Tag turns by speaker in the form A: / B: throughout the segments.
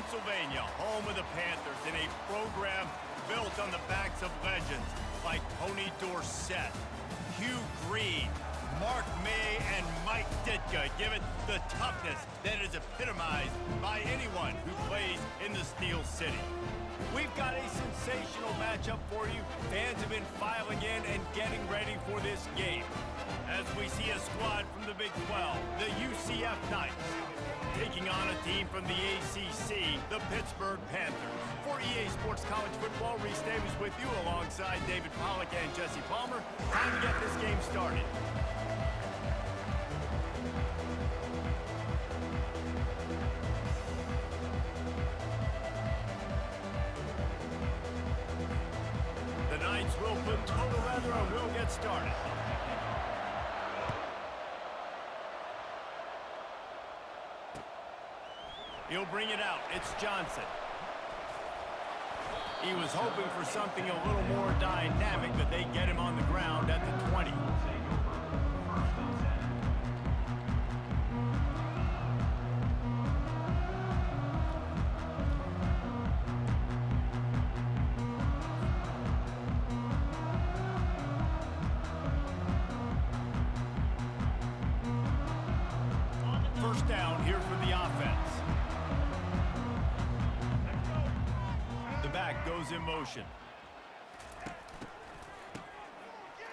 A: Pennsylvania, home of the Panthers, in a program built on the backs of legends like Tony Dorsett, Hugh Green, Mark May, and Mike Ditka give it the toughness that is epitomized by anyone who plays in the Steel City. We've got a sensational matchup for you. Fans have been filing in and getting ready for this game, as we see a squad from the Big 12, the UCF Knights, taking on a team from the ACC, the Pittsburgh Panthers. For EA Sports College Football, Reese Davis with you alongside David Pollack and Jesse Palmer. Time to get this game started. The Knights will put total leather and we'll get started. He'll bring it out. It's Johnson. He was hoping for something a little more dynamic, but they get him on the ground at the 20. First down here for the offense. The back goes in motion.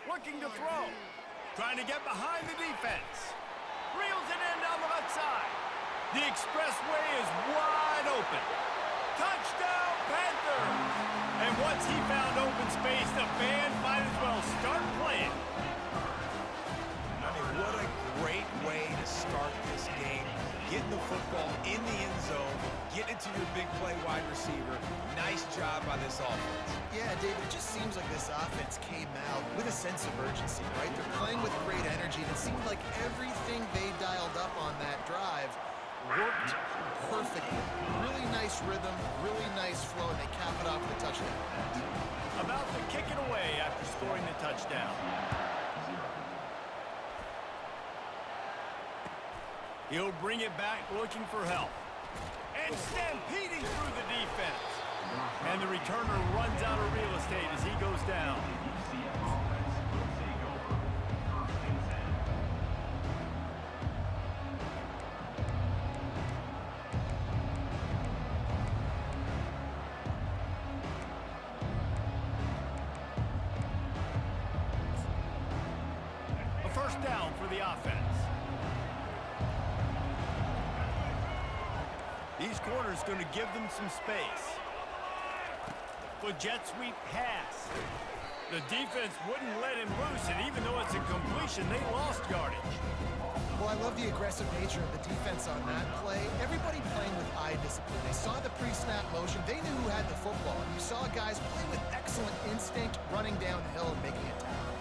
A: Looking to throw. Trying to get behind the defense. Reels it in down the left side. The expressway is wide open. Touchdown, Panthers! And once he found open space, the band might as well start playing.
B: I mean, what a great way to start this game. Getting the football in the end zone, getting it to your big play wide receiver. Nice job by this offense.
C: Yeah, David, it just seems like this offense came out with a sense of urgency, right? They're playing with great energy, and it seemed like everything they dialed up on that drive worked perfectly. Really nice rhythm, really nice flow, and they cap it off with a touchdown.
A: About to kick it away after scoring the touchdown. He'll bring it back looking for help. And stampeding through the defense. And the returner runs out of real estate as he goes down. A first down for the offense. These corners going to give them some space. A jet sweep pass. The defense wouldn't let him loose, and even though it's a completion, they lost yardage.
C: Well, I love the aggressive nature of the defense on that play. Everybody playing with eye discipline. They saw the pre-snap motion. They knew who had the football. And you saw guys play with excellent instinct, running downhill and making a tackle.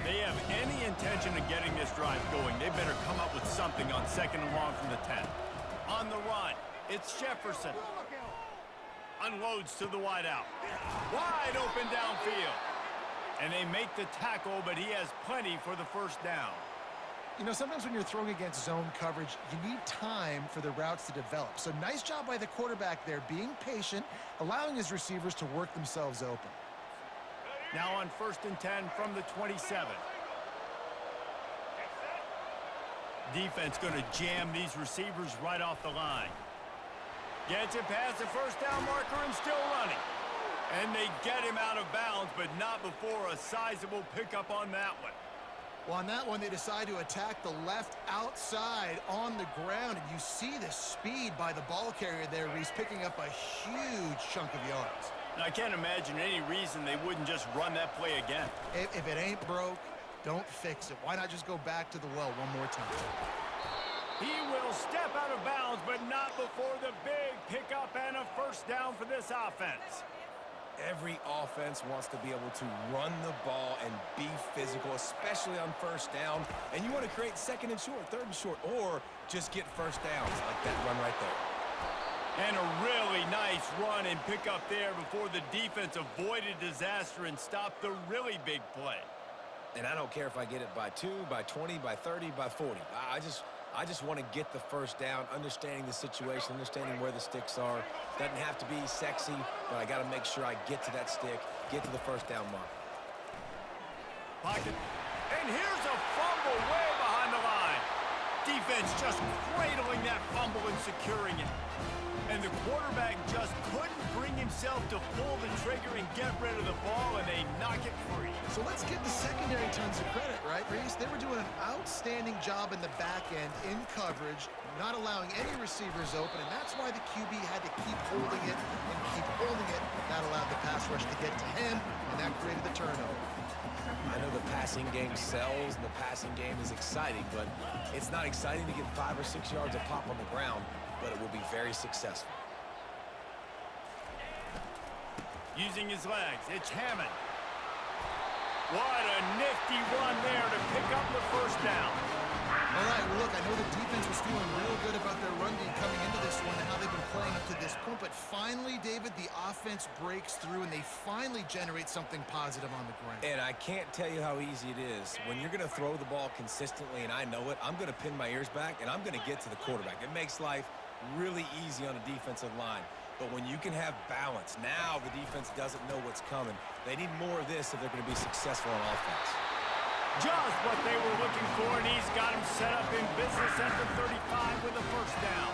A: If they have any intention of getting this drive going, they better come up with something on second and long from the 10. On the run, it's Jefferson. Unloads to the wideout. Wide open downfield. And they make the tackle, but he has plenty for the first down.
C: You know, sometimes when you're throwing against zone coverage, you need time for the routes to develop. So nice job by the quarterback there, being patient, allowing his receivers to work themselves open.
A: Now on 1st and 10 from the 27. Defense going to jam these receivers right off the line. Gets it past the first down marker and still running. And they get him out of bounds, but not before a sizable pickup on that one.
C: Well, on that one, they decide to attack the left outside on the ground. And you see the speed by the ball carrier there, Reese, picking up a huge chunk of yards.
A: I can't imagine any reason they wouldn't just run that play again.
C: If it ain't broke, don't fix it. Why not just go back to the well one more time?
A: He will step out of bounds, but not before the big pickup and a first down for this offense.
B: Every offense wants to be able to run the ball and be physical, especially on first down. And you want to create second and short, third and short, or just get first downs like that run right there.
A: And a really nice run and pick up there before the defense avoided disaster and stopped the really big play.
B: And I don't care if I get it by 2, by 20, by 30, by 40. I just want to get the first down, understanding the situation, understanding where the sticks are. Doesn't have to be sexy, but I got to make sure I get to that stick, get to the first down mark.
A: Pocket. And here's a fumble way behind the line. Defense just cradling that fumble and securing it. And the quarterback just couldn't bring himself to pull the trigger and get rid of the ball, and they knock it free.
C: So let's give the secondary tons of credit, right, Reese? They were doing an outstanding job in the back end, in coverage, not allowing any receivers open, and that's why the QB had to keep holding it and keep holding it. That allowed the pass rush to get to him, and that created the turnover.
B: I know the passing game sells and the passing game is exciting, but it's not exciting to get 5 or 6 yards of pop on the ground, but it will be very successful.
A: Using his legs, it's Hammond. What a nifty run there to pick up the first down.
C: All right, well, look, I know the defense was feeling real good about their run game coming into this one and how they've been playing up to this point, but finally, David, the offense breaks through and they finally generate something positive on the ground.
B: And I can't tell you how easy it is. When you're going to throw the ball consistently, and I know it, I'm going to pin my ears back, and I'm going to get to the quarterback. It makes life really easy on a defensive line. But when you can have balance, now the defense doesn't know what's coming. They need more of this if they're going to be successful on offense.
A: Just what they were looking for, and he's got him set up in business at the 35 with a first down.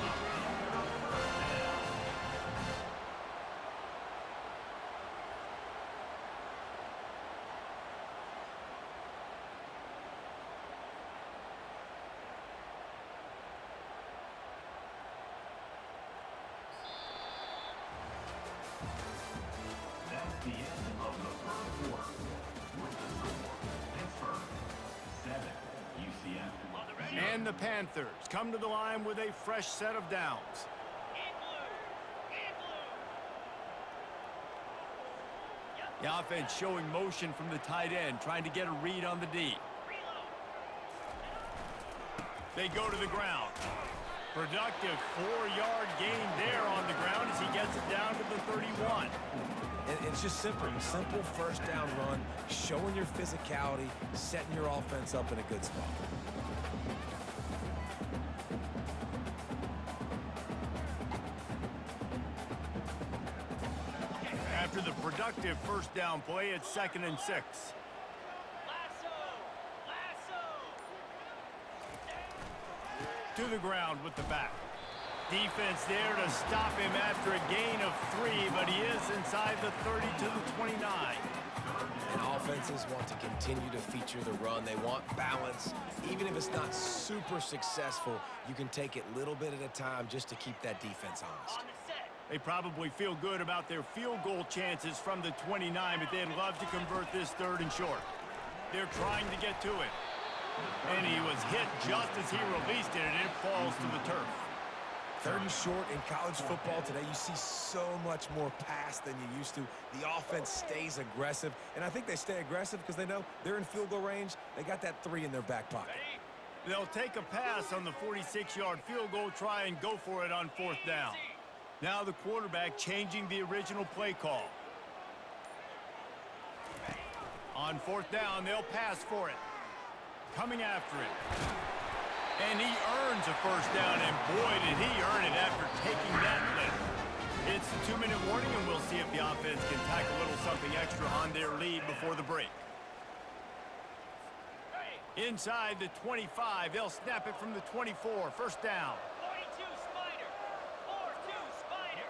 D: That's the end of the first quarter. With the score, Pittsburgh 7, UCF.
A: And the Panthers come to the line with a fresh set of downs. The offense showing motion from the tight end, trying to get a read on the D. They go to the ground. Productive 4-yard gain there on the ground as he gets it down to the 31.
B: And it's just simple first down run, showing your physicality, setting your offense up in a good spot.
A: After the productive first down play, it's 2nd and 6. To the ground with the back. Defense there to stop him after a gain of 3, but he is inside the 30 to the 29.
B: And offenses want to continue to feature the run. They want balance. Even if it's not super successful, you can take it little bit at a time just to keep that defense honest.
A: They probably feel good about their field goal chances from the 29, but they'd love to convert this 3rd and short. They're trying to get to it. And he was hit just as he released it, and it falls to the turf.
B: 3rd and short in college football today, you see so much more pass than you used to. The offense stays aggressive, and I think they stay aggressive because they know they're in field goal range. They got that 3 in their back pocket.
A: They'll take a pass on the 46-yard field goal, try and go for it on 4th down. Now the quarterback changing the original play call. On 4th down, they'll pass for it. Coming after it. And he earns a first down, and boy, did he earn it after taking that lift. It's a 2-minute warning, and we'll see if the offense can tack a little something extra on their lead before the break. Inside the 25, they'll snap it from the 24. First down.
E: 42 Spider. 4-2 Spider.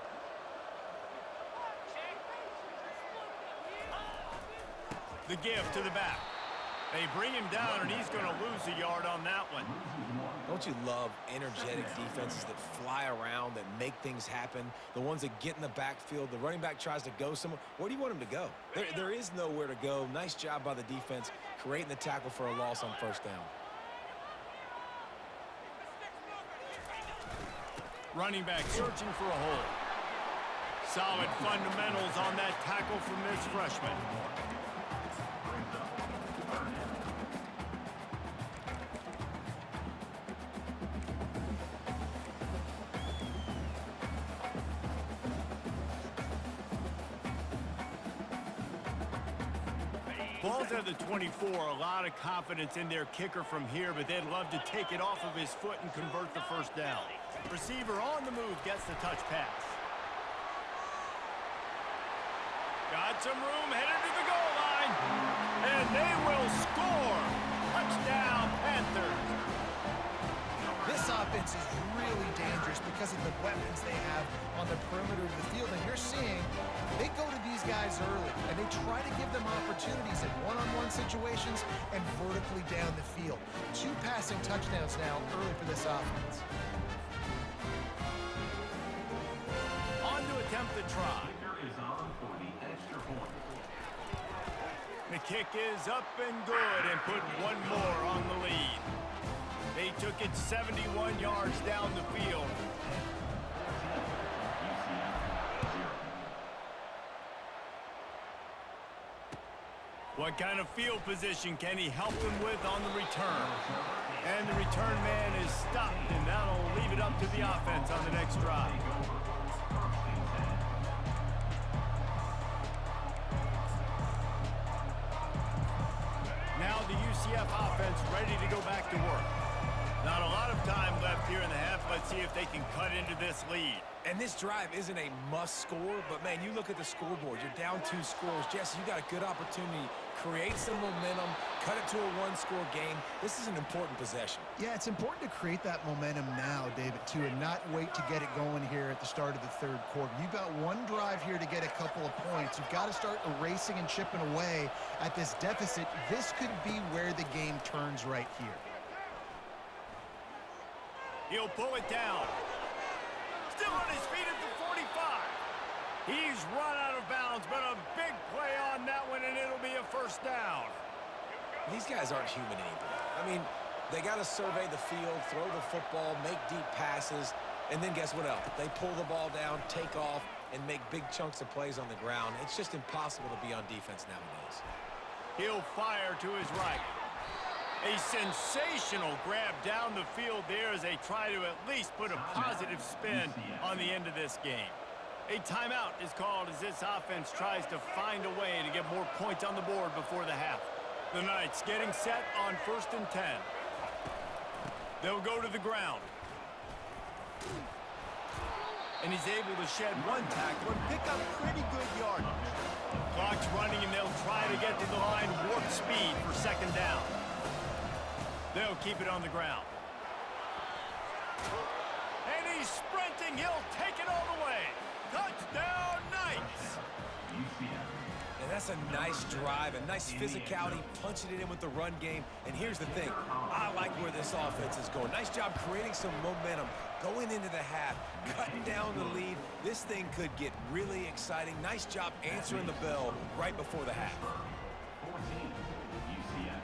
A: The give to the back. They bring him down, and he's going to lose a yard on that one.
B: Don't you love energetic defenses that fly around, that make things happen? The ones that get in the backfield, the running back tries to go somewhere. Where do you want him to go? There is nowhere to go. Nice job by the defense, creating the tackle for a loss on first down.
A: Running back searching for a hole. Solid fundamentals on that tackle from this freshman. Ball's at the 24, a lot of confidence in their kicker from here, but they'd love to take it off of his foot and convert the first down. Receiver on the move gets the touch pass. Got some room, headed to the goal line, and they will score. Touchdown, Panthers.
C: This offense is really dangerous because of the weapons they have on the perimeter of the field. And you're seeing they go to these guys early, and they try to give them opportunities in one-on-one situations and vertically down the field. 2 passing touchdowns now early for this offense.
A: On to attempt the try.
D: Kicker is on for the extra point.
A: The kick is up and good and put one more on the lead. They took it 71 yards down the field. What kind of field position can he help them with on the return? And the return man is stopped, and that'll leave it up to the offense on the next drive. Now the UCF offense ready to go back to work. Not a lot of time left here in the half. Let's see if they can cut into this lead.
B: And this drive isn't a must score, but man, you look at the scoreboard, you're down 2 scores. Jesse, you got a good opportunity. Create some momentum, cut it to a 1-score game. This is an important possession.
C: Yeah, it's important to create that momentum now, David, too, and not wait to get it going here at the start of the 3rd quarter. You've got 1 drive here to get a couple of points. You've got to start erasing and chipping away at this deficit. This could be where the game turns right here.
A: He'll pull it down. Still on his feet at the 45. He's run out of bounds, but a big play on that one, and it'll be a first down.
B: These guys aren't human anymore. I mean, they got to survey the field, throw the football, make deep passes, and then guess what else? They pull the ball down, take off, and make big chunks of plays on the ground. It's just impossible to be on defense nowadays.
A: He'll fire to his right. A sensational grab down the field there as they try to at least put a positive spin on the end of this game. A timeout is called as this offense tries to find a way to get more points on the board before the half. The Knights getting set on 1st and 10. They'll go to the ground. And he's able to shed 1 tackle and pick up pretty good yardage. Clock's running, and they'll try to get to the line warp speed for 2nd down. They'll keep it on the ground. And he's sprinting. He'll take it all the way. Touchdown, Knights!
B: And that's a nice drive, a nice physicality, punching it in with the run game. And here's the thing. I like where this offense is going. Nice job creating some momentum, going into the half, cutting down the lead. This thing could get really exciting. Nice job answering the bell right before the half.
D: 14, UCF.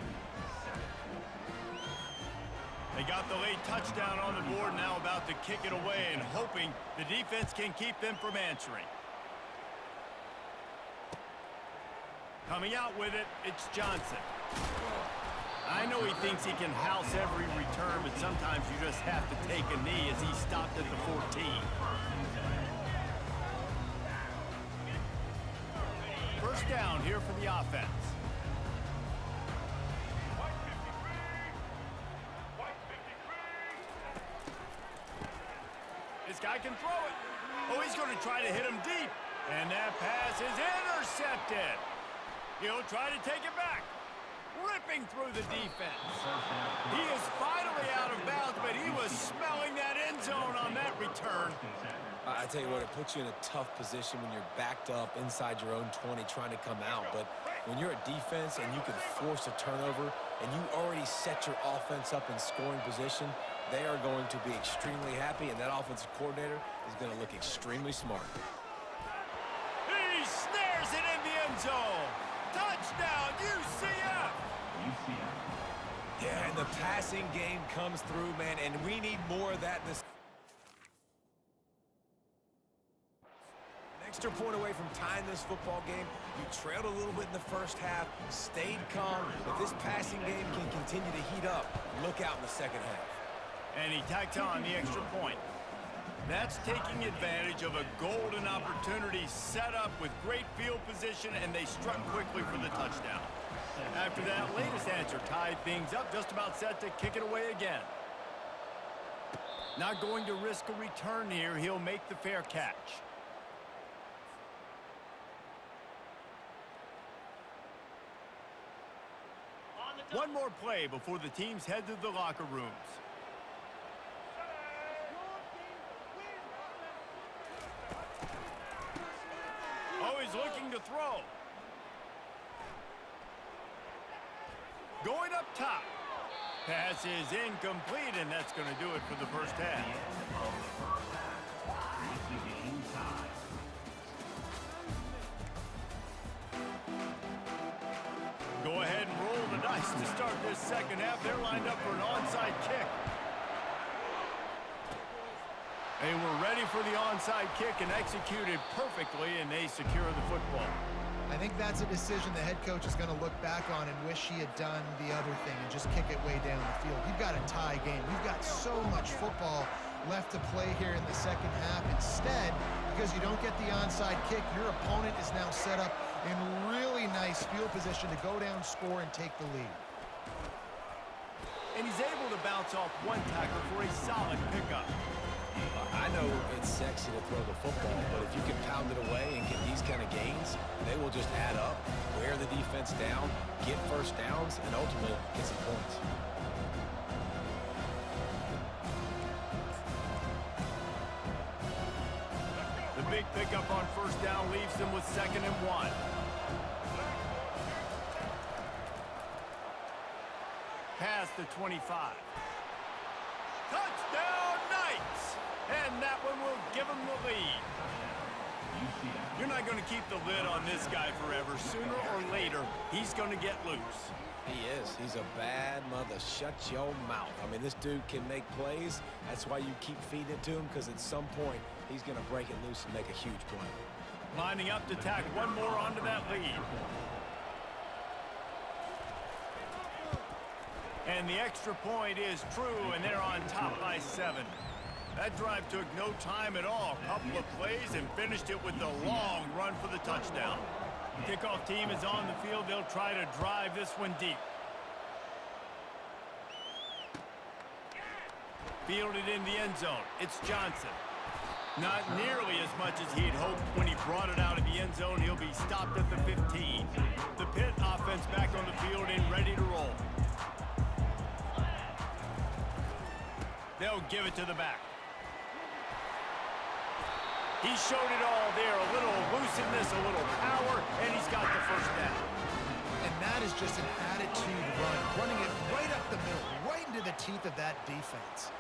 A: They got the late touchdown on the board, now about to kick it away and hoping the defense can keep them from answering. Coming out with it, it's Johnson. I know he thinks he can house every return, but sometimes you just have to take a knee as he stopped at the 14. First down here for the offense. This guy can throw it. Oh, he's going to try to hit him deep. And that pass is intercepted. He'll try to take it back. Ripping through the defense. He is finally out of bounds, but he was smelling that end zone on that return.
B: I tell you what, it puts you in a tough position when you're backed up inside your own 20 trying to come out. But when you're a defense and you can force a turnover and you already set your offense up in scoring position, they are going to be extremely happy, and that offensive coordinator is going to look extremely smart.
A: He snares it in the end zone. Touchdown, UCF!
B: Yeah, and the passing game comes through, man, and we need more of that in this. An extra point away from tying this football game. You trailed a little bit in the first half, stayed calm. If this passing game can continue to heat up, look out in the second half.
A: And he tacks on the extra point. That's taking advantage of a golden opportunity set up with great field position, and they struck quickly for the touchdown. After that latest answer, tied things up, just about set to kick it away again. Not going to risk a return here. He'll make the fair catch. One more play before the teams head to the locker rooms. Oh, he's looking to throw. Going up top. Pass is incomplete, and that's going to do it for the first half. Go ahead and roll the dice to start this second half. They're lined up for an onside kick. They were ready for the onside kick and executed perfectly, and they secure the football.
C: I think that's a decision the head coach is going to look back on and wish he had done the other thing and just kick it way down the field. You've got a tie game. You've got so much football left to play here in the second half. Instead, because you don't get the onside kick, your opponent is now set up in really nice field position to go down, score, and take the lead.
A: And he's able to bounce off one tackle for a solid pickup.
B: I know it's sexy to throw the football, but if you can pound it away and get these kind of gains, they will just add up, wear the defense down, get first downs, and ultimately get some points.
A: The big pickup on first down leaves them with 2nd and 1. Past the 25. Touchdown, Knights! And that one will give them the lead. You're not going to keep the lid on this guy forever. Sooner or later, he's going to get loose.
B: He is. He's a bad mother. Shut your mouth. I mean, this dude can make plays. That's why you keep feeding it to him, because at some point, he's going to break it loose and make a huge play.
A: Lining up to tack one more onto that lead. And the extra point is true, and they're on top by 7. That drive took no time at all. A couple of plays and finished it with a long run for the touchdown. Kickoff team is on the field. They'll try to drive this one deep. Fielded in the end zone. It's Johnson. Not nearly as much as he'd hoped when he brought it out of the end zone. He'll be stopped at the 15. The Pitt offense back on the field and ready to roll. They'll give it to the back. He showed it all there. A little elusiveness, a little power, and he's got the first down.
C: And that is just an attitude run, running it right up the middle, right into the teeth of that defense.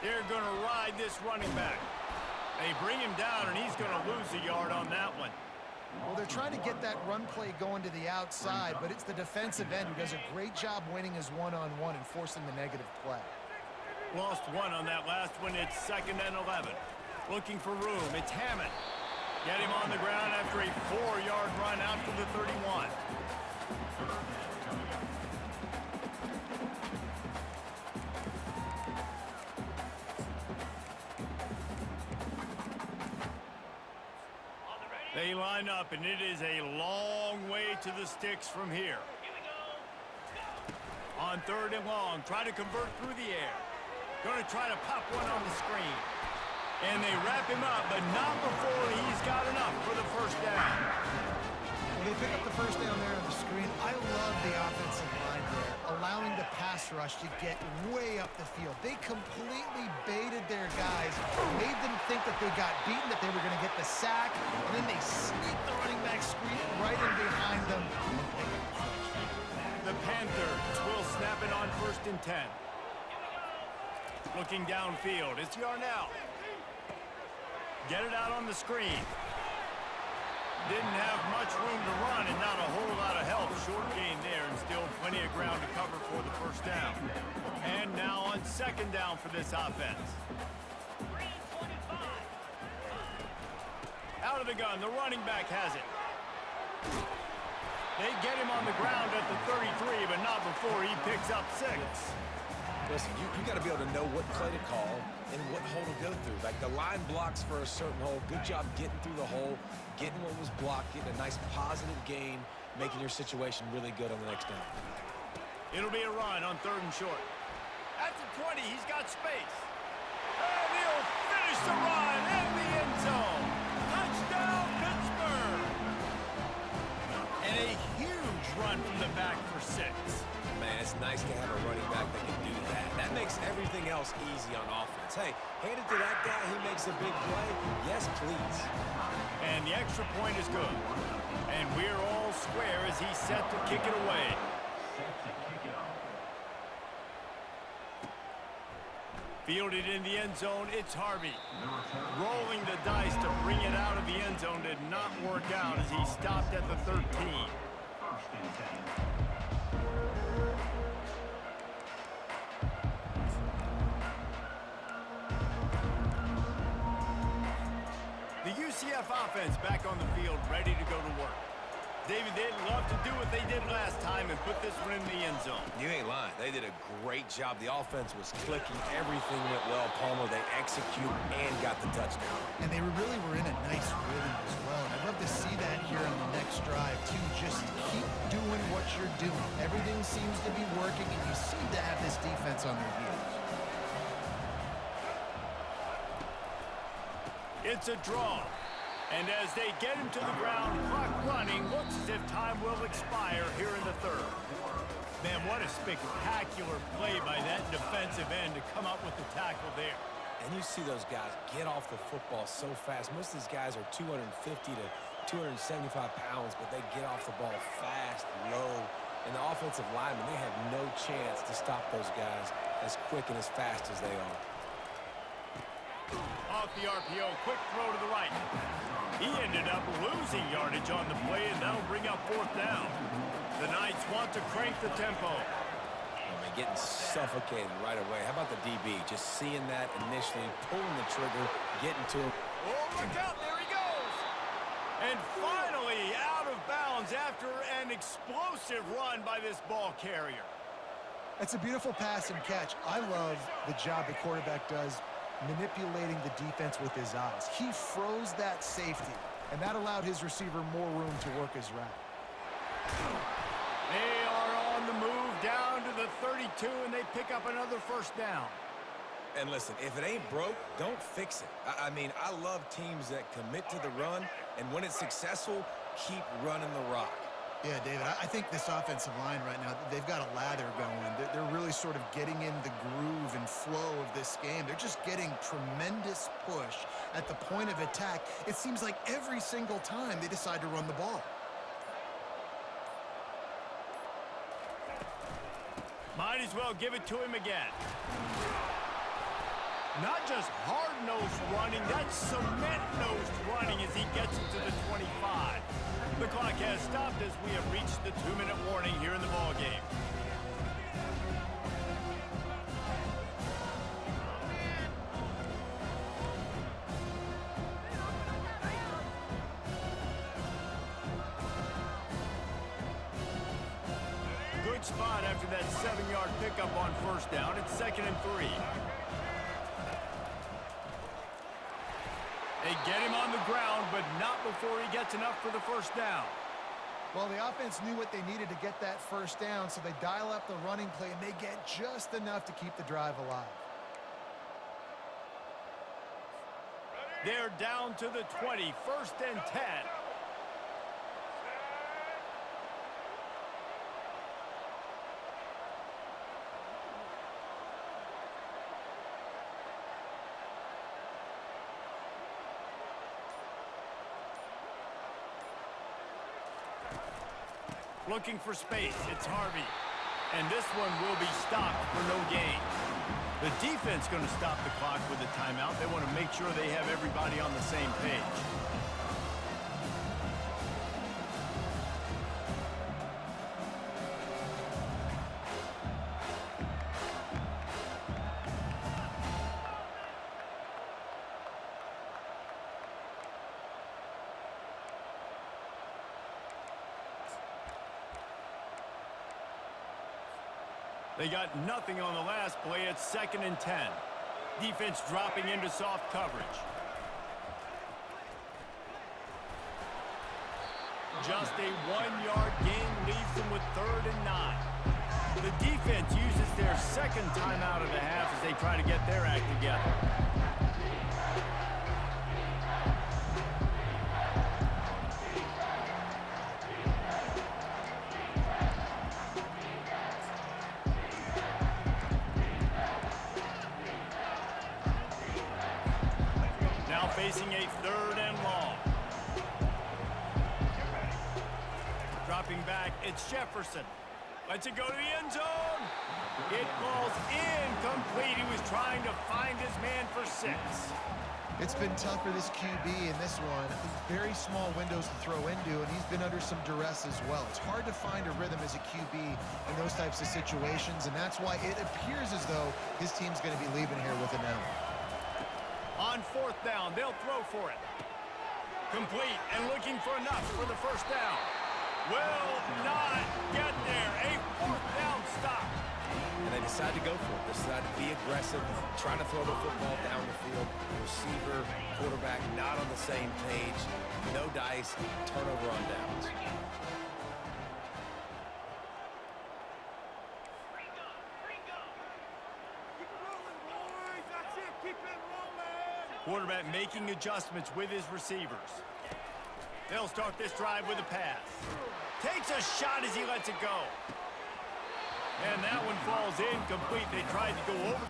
A: They're going to ride this running back. They bring him down, and he's going to lose a yard on that one.
C: Well, they're trying to get that run play going to the outside, but it's the defensive end who does a great job winning his one-on-one and forcing the negative play.
A: Lost one on that last one. It's 2nd and 11. Looking for room. It's Hammond. Get him on the ground after a 4-yard run out to the 31. They line up, and it is a long way to the sticks from here. On 3rd and long, try to convert through the air. Going to try to pop one on the screen. And they wrap him up, but not before he's got enough for the first down.
C: Well, they pick up the first down there on the screen. I love the offensive line there, allowing the pass rush to get way up the field. They completely baited their guys, made them think that they got beaten, that they were going to get the sack, and then they sneaked the running back screen right in behind them and pick up the first.
A: The Panthers will snap it on 1st and 10. Looking downfield, it's Yarnell. Get it out on the screen. Didn't have much room to run and not a whole lot of help. Short gain there and still plenty of ground to cover for the first down. And now on 2nd down for this offense. Out of the gun, the running back has it. They get him on the ground at the 33, but not before he picks up 6.
B: Listen, you got to be able to know what play to call and what hole to go through. Like the line blocks for a certain hole. Good job getting through the hole, getting what was blocked, getting a nice positive gain, making your situation really good on the next down.
A: It'll be a run on 3rd and short. At the 20, he's got space. And he'll finish the run in the end zone. Touchdown, Pittsburgh. And a huge run from the back for 6.
B: Man, it's nice to have a running back that can do that. That makes everything else easy on offense. Hey, hand it to that guy. He makes a big play. Yes, please.
A: And the extra point is good. And we're all square as he's set to kick it away. Fielded in the end zone, it's Harvey. Rolling the dice to bring it out of the end zone did not work out as he stopped at the 13. The UCF offense back on the field, ready to go to work. David, they'd love to do what they did last time and put this one in the end zone.
B: You ain't lying. They did a great job. The offense was clicking. Everything went well. Palmer, they executed and got the touchdown.
C: And they really were in a nice rhythm as well. And I'd love to see that here on the next drive, too. Just keep doing what you're doing. Everything seems to be working, and you seem to have this defense on their heels.
A: It's a draw. And as they get him to the ground, clock running, looks as if time will expire here in the 3rd. Man, what a spectacular play by that defensive end to come up with the tackle there.
B: And you see those guys get off the football so fast. Most of these guys are 250 to 275 pounds, but they get off the ball fast, low. And the offensive linemen, they have no chance to stop those guys as quick and as fast as they are.
A: Off the RPO, quick throw to the right. He ended up losing yardage on the play, and that'll bring up 4th down. The Knights want to crank the tempo.
B: I mean, getting suffocated right away. How about the DB? Just seeing that initially, pulling the trigger, getting to him.
A: Oh, look out, there he goes. And finally out of bounds after an explosive run by this ball carrier.
C: That's a beautiful pass and catch. I love the job the quarterback does manipulating the defense with his eyes. He froze that safety, and that allowed his receiver more room to work his route.
A: They are on the move down to the 32, and they pick up another 1st down.
B: And listen, if it ain't broke, don't fix it. I mean, I love teams that commit to the run, and when it's successful, keep running the rock.
C: Yeah, David, I think this offensive line right now, they've got a lather going. They're really sort of getting in the groove and flow of this game. They're just getting tremendous push at the point of attack. It seems like every single time they decide to run the ball.
A: Might as well give it to him again. Not just hard-nosed running, that's cement-nosed running as he gets it to the 25. The clock has stopped as we have reached the 2-minute warning here in the ballgame. Good spot after that 7-yard pickup on 1st down. It's 2nd and 3. They get him on the ground, but not before he gets enough for the 1st down.
C: Well, the offense knew what they needed to get that 1st down, so they dial up the running play, and they get just enough to keep the drive alive.
A: They're down to the 20, 1st and 10. Looking for space, it's Harvey. And this one will be stopped for no gain. The defense going to stop the clock with a timeout. They want to make sure they have everybody on the same page. They got nothing on the last play. It's 2nd and 10. Defense dropping into soft coverage. Just a 1-yard gain leaves them with 3rd and 9. The defense uses their 2nd timeout of the half as they try to get their act together. Now facing a 3rd and long. Dropping back, it's Jefferson. Lets it go to the end zone. It falls incomplete. He was trying to find his man for 6.
C: It's been tough for this QB in this one. Very small windows to throw into, and he's been under some duress as well. It's hard to find a rhythm as a QB in those types of situations, and that's why it appears as though his team's going to be leaving here with an L.
A: On 4th down, they'll throw for it. Complete and looking for enough for the 1st down. Will not get there. A 4th down stop.
B: And they decide to go for it. They decide to be aggressive, trying to throw the football down the field. Receiver, quarterback, not on the same page. No dice, turnover on downs.
A: Quarterback making adjustments with his receivers. They'll start this drive with a pass. Takes a shot as he lets it go. And that one falls incomplete. They tried to go over.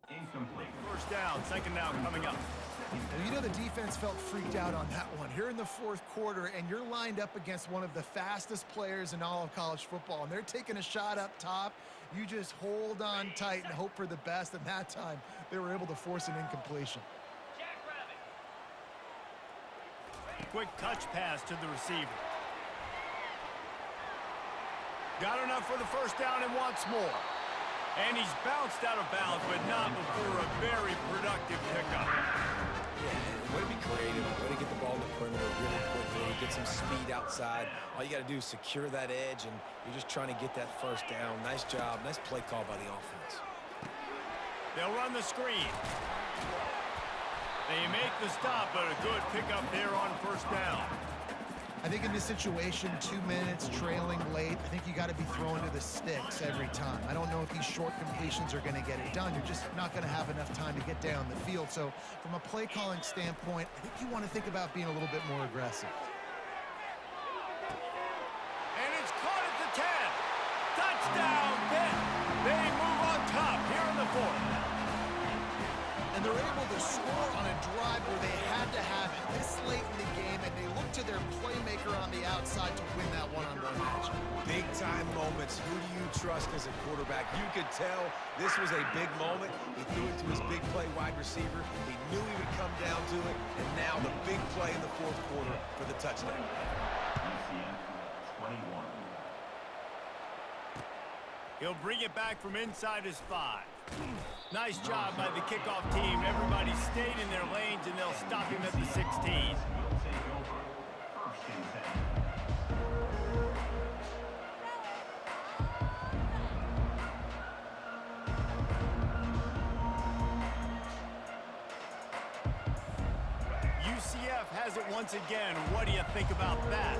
D: Incomplete.
A: 1st down, 2nd down coming up.
C: Well, you know the defense felt freaked out on that one. You're in the 4th quarter, and you're lined up against one of the fastest players in all of college football, and they're taking a shot up top. You just hold on tight and hope for the best, and that time they were able to force an incompletion.
A: Quick touch pass to the receiver. Got enough for the 1st down and wants more. And he's bounced out of bounds, but not before a very productive pickup.
B: Yeah, way to be creative, way to get the ball in the perimeter really quickly, get some speed outside. All you got to do is secure that edge, and you're just trying to get that 1st down. Nice job, nice play call by the offense.
A: They'll run the screen. They make the stop, but a good pickup there on 1st down.
C: I think in this situation, 2 minutes, trailing late, I think you got to be throwing to the sticks every time. I don't know if these short completions are going to get it done. You're just not going to have enough time to get down the field. So from a play calling standpoint, I think you want to think about being a little bit more aggressive.
A: And it's caught at the 10. Touchdown, Pitt. They move on top here in the 4th.
C: And they're able to score on a drive where they had to have it this late in the game, and they look to their playmaker on the outside to win that one-on-one matchup.
B: Big-time moments. Who do you trust as a quarterback? You could tell this was a big moment. He threw it to his big play wide receiver. He knew he would come down to it, and now the big play in the 4th quarter for the touchdown.
D: UCF 21.
A: He'll bring it back from inside his 5. Nice job by the kickoff team. Everybody stayed in their lanes, and they'll stop him at the 16.
D: Will take over. 1st and 10.
A: UCF has it once again. What do you think about that?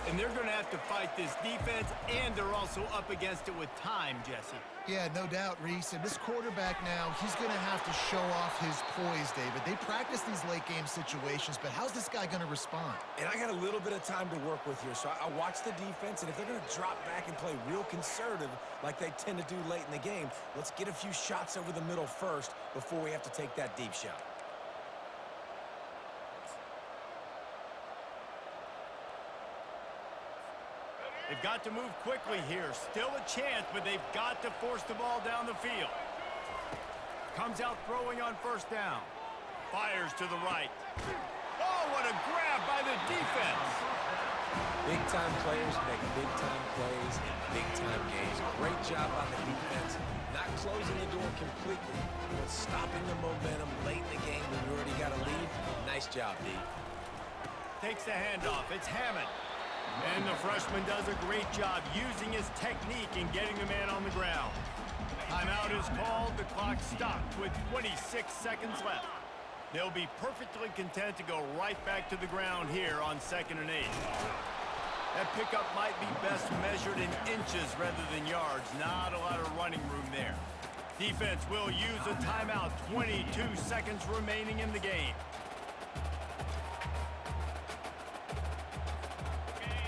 A: And they're going to have to fight this defense, and they're also up against it with time, Jesse.
C: Yeah, no doubt, Reese. And this quarterback now, he's going to have to show off his poise, David. They practice these late-game situations, but how's this guy going to respond?
B: And I got a little bit of time to work with here, so I watch the defense, and if they're going to drop back and play real conservative like they tend to do late in the game, let's get a few shots over the middle first before we have to take that deep shot.
A: They've got to move quickly here. Still a chance, but they've got to force the ball down the field. Comes out throwing on 1st down. Fires to the right. Oh, what a grab by the defense.
B: Big-time players make big-time plays in big-time games. Great job by the defense, not closing the door completely, but stopping the momentum late in the game when you already got to leave. Nice job, D.
A: Takes the handoff. It's Hammond. And the freshman does a great job using his technique and getting the man on the ground. Timeout is called. The clock stopped with 26 seconds left. They'll be perfectly content to go right back to the ground here on 2nd and 8. That pickup might be best measured in inches rather than yards. Not a lot of running room there. Defense will use a timeout. 22 seconds remaining in the game.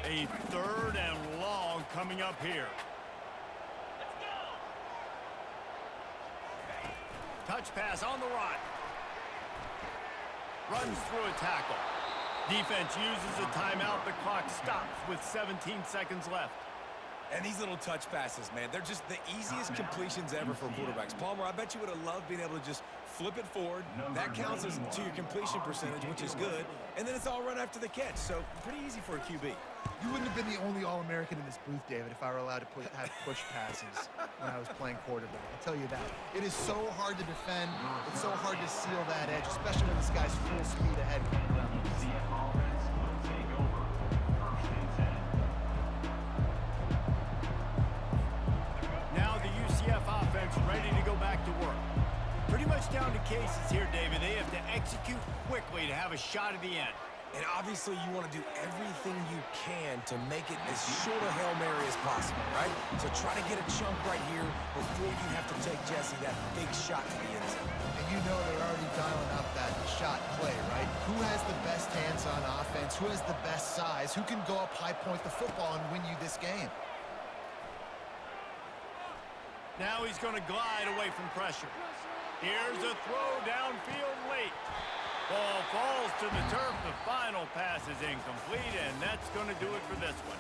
A: A 3rd and long coming up here.
E: Let's go.
A: Touch pass on the run. Runs through a tackle. Defense uses a timeout. The clock stops with 17 seconds left.
B: And these little touch passes, man, they're just the easiest completions ever for quarterbacks. Palmer, I bet you would have loved being able to just flip it forward. That counts as to your completion percentage, which is good. And then it's all run after the catch, so pretty easy for a QB.
C: You wouldn't have been the only All-American in this booth, David, if I were allowed to have push passes when I was playing quarterback. I'll tell you that. It is so hard to defend. It's so hard to seal that edge, especially when this guy's full speed ahead coming around.
D: UCF offense will take over 1st and 10.
A: Now the UCF offense ready to go back to work. Pretty much down to cases here, David. They have to execute quickly to have a shot at the end.
B: And obviously you want to do everything you can to make it as short a Hail Mary as possible, right? So try to get a chunk right here before you have to take, Jesse, that big shot to the end zone.
C: And you know they're already dialing up that shot play, right? Who has the best hands on offense? Who has the best size? Who can go up high, point the football, and win you this game?
A: Now he's going to glide away from pressure. Here's a throw downfield late. Ball falls to the turf. The final pass is incomplete, and that's going to do it for this one.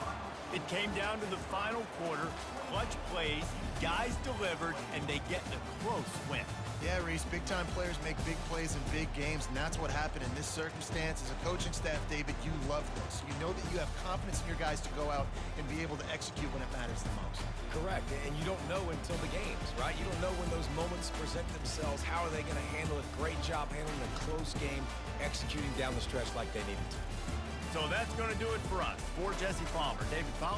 A: It came down to the final quarter. Clutch plays, guys delivered, and they get a close win.
C: Yeah, Reese, big-time players make big plays in big games, and that's what happened in this circumstance. As a coaching staff, David, you love this. You know that you have confidence in your guys to go out and be able to execute when it matters the most.
B: Correct, and you don't know until the games, right? You don't know when those moments present themselves. How are they going to handle it? Great job handling a close game, executing down the stretch like they needed to.
A: So that's going to do it for us. For Jesse Palmer, David Pollack.